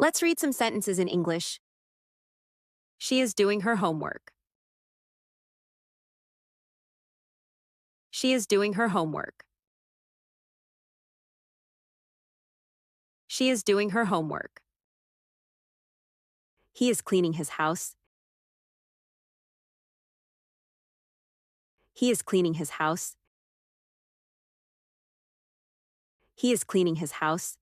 Let's read some sentences in English. She is doing her homework. She is doing her homework. She is doing her homework. He is cleaning his house. He is cleaning his house. He is cleaning his house.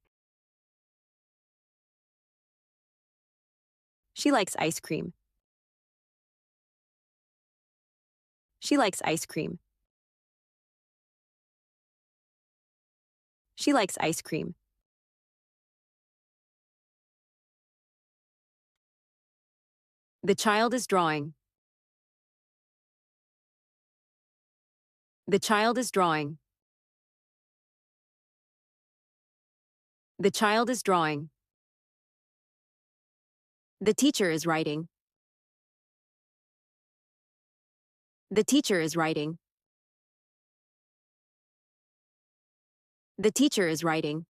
She likes ice cream. She likes ice cream. She likes ice cream. The child is drawing. The child is drawing. The child is drawing. The teacher is writing. The teacher is writing. The teacher is writing.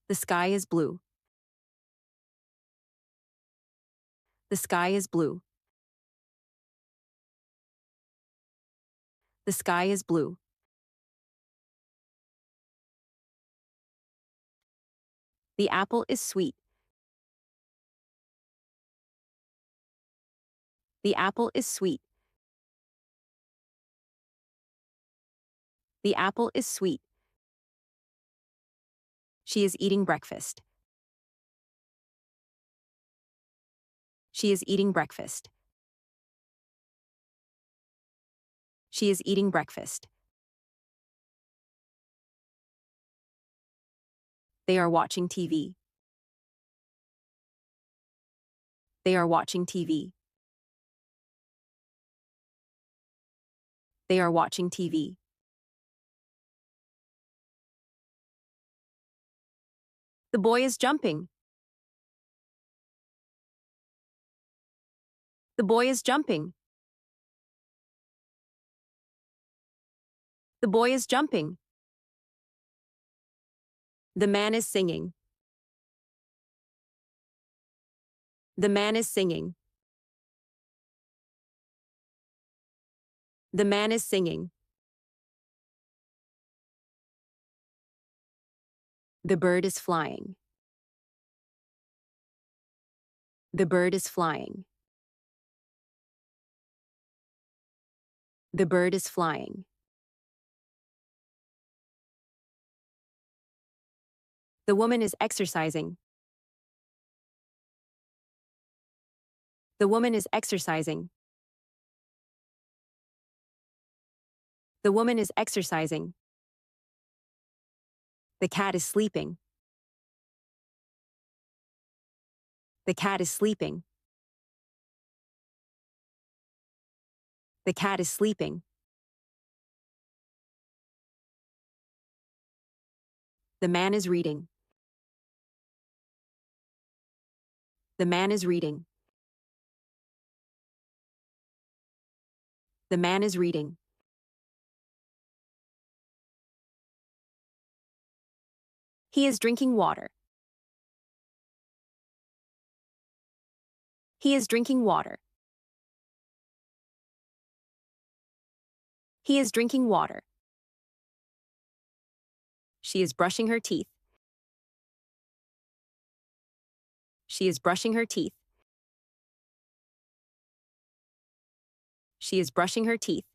The sky is blue. The sky is blue. The sky is blue. The apple is sweet. The apple is sweet. The apple is sweet. She is eating breakfast. She is eating breakfast. She is eating breakfast. They are watching TV. They are watching TV. They are watching TV. The boy is jumping. The boy is jumping. The boy is jumping. The man is singing. The man is singing. The man is singing. The bird is flying. The bird is flying. The bird is flying. The woman is exercising. The woman is exercising. The woman is exercising. The cat is sleeping. The cat is sleeping. The cat is sleeping. The man is reading. The man is reading. The man is reading. He is drinking water. He is drinking water. He is drinking water. She is brushing her teeth. She is brushing her teeth. She is brushing her teeth.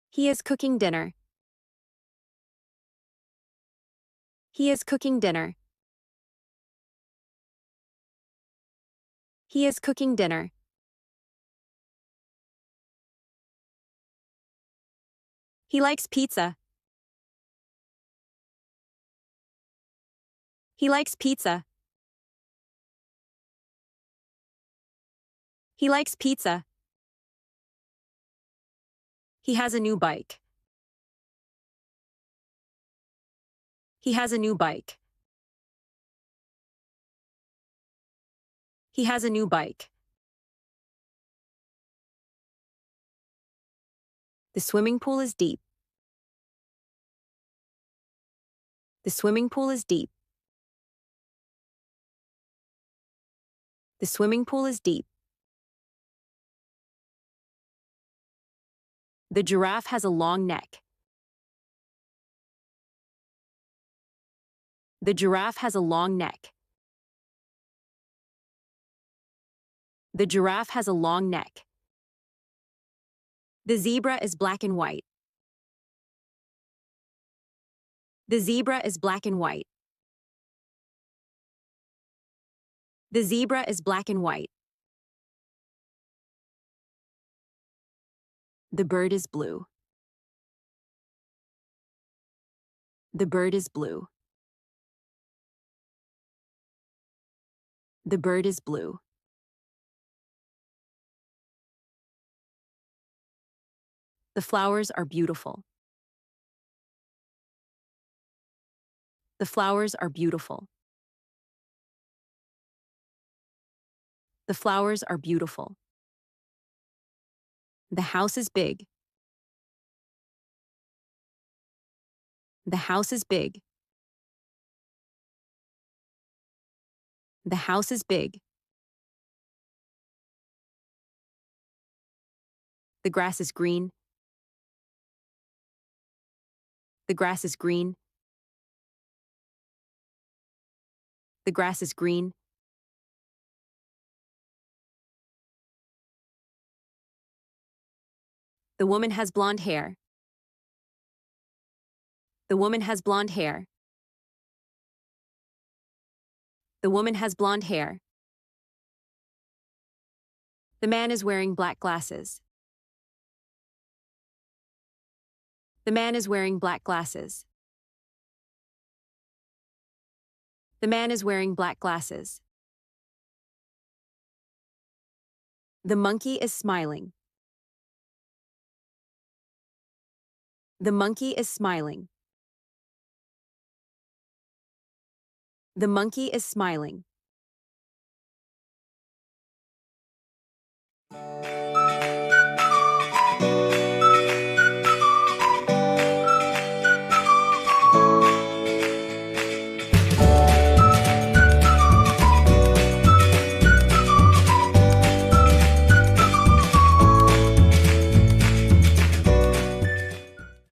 He is cooking dinner. He is cooking dinner. He is cooking dinner. He likes pizza. He likes pizza. He likes pizza. He has a new bike. He has a new bike. He has a new bike. The swimming pool is deep. The swimming pool is deep. The swimming pool is deep. The giraffe has a long neck. The giraffe has a long neck. The giraffe has a long neck. The zebra is black and white. The zebra is black and white. The zebra is black and white. The bird is blue. The bird is blue. The bird is blue. The flowers are beautiful. The flowers are beautiful. The flowers are beautiful. The house is big. The house is big. The house is big. The grass is green. The grass is green. The grass is green. The woman has blonde hair. The woman has blonde hair. The woman has blonde hair. The man is wearing black glasses. The man is wearing black glasses. The man is wearing black glasses. The monkey is smiling. The monkey is smiling. The monkey is smiling.